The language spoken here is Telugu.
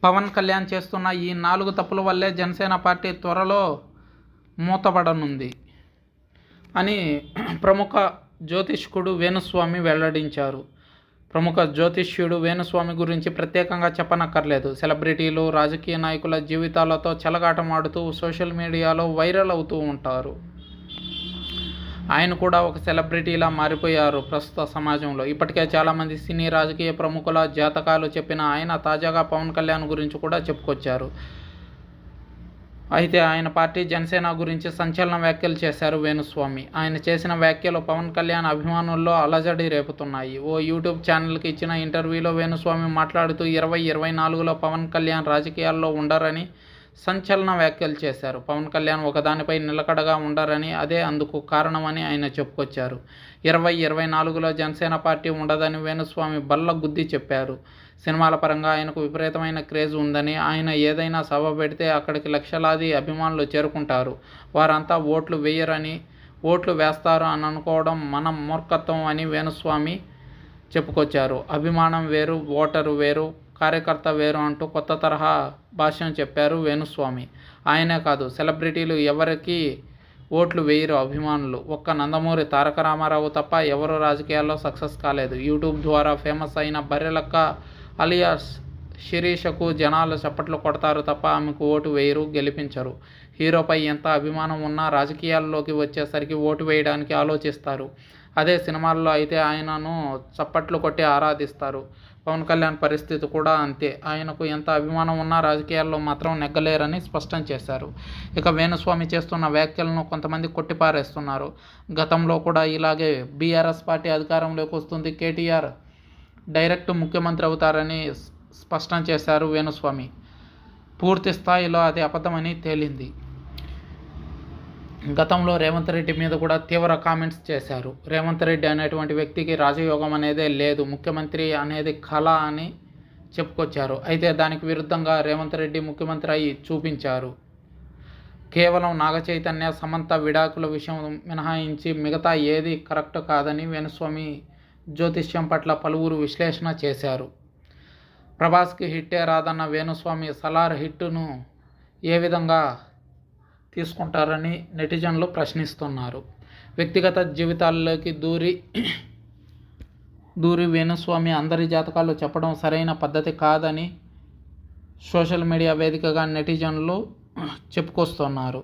పవన్ కళ్యాణ్ చేస్తున్న ఈ 4 తప్పుల వల్లే జనసేన పార్టీ త్వరలో మూతపడనుంది అని ప్రముఖ జ్యోతిష్కుడు వేణుస్వామి వెల్లడించారు. ప్రముఖ జ్యోతిష్యుడు వేణుస్వామి గురించి ప్రత్యేకంగా చెప్పనక్కర్లేదు. సెలబ్రిటీలు, రాజకీయ నాయకుల జీవితాలతో చెలగాటమాడుతూ సోషల్ మీడియాలో వైరల్ అవుతూ ఉంటారు. ఆయన కూడా ఒక సెలబ్రిటీలా మారిపోయారు ప్రస్తుత సమాజంలో. ఇప్పటికే చాలామంది సినీ, రాజకీయ ప్రముఖుల జాతకాలు చెప్పిన ఆయన తాజాగా పవన్ కళ్యాణ్ గురించి కూడా చెప్పుకొచ్చారు. అయితే ఆయన పార్టీ జనసేన గురించి సంచలన వ్యాఖ్యలు చేశారు వేణుస్వామి. ఆయన చేసిన వ్యాఖ్యలు పవన్ కళ్యాణ్ అభిమానుల్లో అలజడి రేపుతున్నాయి. ఓ యూట్యూబ్ ఛానల్కి ఇచ్చిన ఇంటర్వ్యూలో వేణుస్వామి మాట్లాడుతూ 2024లో పవన్ కళ్యాణ్ రాజకీయాల్లో ఉండరని సంచలన వ్యాఖ్యలు చేశారు. పవన్ కళ్యాణ్ ఒకదానిపై నిలకడగా ఉండరని, అదే అందుకు కారణమని ఆయన చెప్పుకొచ్చారు. 2024లో జనసేన పార్టీ ఉండదని వేణుస్వామి బల్ల గుద్ది చెప్పారు. సినిమాల పరంగా ఆయనకు విపరీతమైన క్రేజ్ ఉందని, ఆయన ఏదైనా సభ పెడితే అక్కడికి లక్షలాది అభిమానులు చేరుకుంటారు. వారంతా ఓట్లు వేయరని, ఓట్లు వేస్తారు అని అనుకోవడం మన మూర్ఖత్వం అని వేణుస్వామి చెప్పుకొచ్చారు. అభిమానం వేరు, ఓటరు వేరు, కార్యకర్త వేరు అంటూ కొత్త తరహా భాష్యం చెప్పారు వేణుస్వామి. ఆయనే కాదు, సెలబ్రిటీలు ఎవరికి ఓట్లు వేయరు అభిమానులు. ఒక్క నందమూరి తారక రామారావు తప్ప ఎవరు రాజకీయాల్లో సక్సెస్ కాలేదు. యూట్యూబ్ ద్వారా ఫేమస్ అయిన బర్రెలక్క అలియాస్ శిరీషకు జనాలు చప్పట్లు కొడతారు తప్ప ఆమెకు ఓటు వేయరు, గెలిపించరు. హీరోపై ఎంత అభిమానం ఉన్నా రాజకీయాల్లోకి వచ్చేసరికి ఓటు వేయడానికి ఆలోచిస్తారు. అదే సినిమాల్లో అయితే ఆయనను చప్పట్లు కొట్టి ఆరాధిస్తారు. పవన్ కళ్యాణ్ పరిస్థితి కూడా అంతే. ఆయనకు ఎంత అభిమానం ఉన్నా రాజకీయాల్లో మాత్రం నెగ్గలేరని స్పష్టం చేశారు. ఇక వేణుస్వామి చేస్తున్న వ్యాఖ్యలను కొంతమంది కొట్టిపారేస్తున్నారు. గతంలో కూడా ఇలాగే బీఆర్ఎస్ పార్టీ అధికారంలోకి వస్తుంది, కేటీఆర్ డైరెక్ట్ ముఖ్యమంత్రి అవుతారని స్పష్టం చేశారు వేణుస్వామి. పూర్తి స్థాయిలో అది అబద్ధమని తేలింది. గతంలో రేవంత్ రెడ్డి మీద కూడా తీవ్ర కామెంట్స్ చేశారు. రేవంత్ రెడ్డి అనేటువంటి వ్యక్తికి రాజయోగం అనేదే లేదు, ముఖ్యమంత్రి అనేది కళ అని చెప్పుకొచ్చారు. అయితే దానికి విరుద్ధంగా రేవంత్ రెడ్డి ముఖ్యమంత్రి అయి చూపించారు. కేవలం నాగచైతన్య, సమంత విడాకుల విషయం మినహాయించి మిగతా ఏది కరెక్ట్ కాదని వేణుస్వామి జ్యోతిష్యం పట్ల పలువురు విశ్లేషణ చేశారు. ప్రభాస్కి హిట్టే రాదన్న వేణుస్వామి సలార్ హిట్టును ఏ విధంగా తీసుకుంటారని నెటిజన్లు ప్రశ్నిస్తున్నారు. వ్యక్తిగత జీవితాల్లోకి దూరి వేణుస్వామి అందరి జాతకాలు చెప్పడం సరైన పద్ధతి కాదని సోషల్ మీడియా వేదికగా నెటిజన్లు చెప్పుకొస్తున్నారు.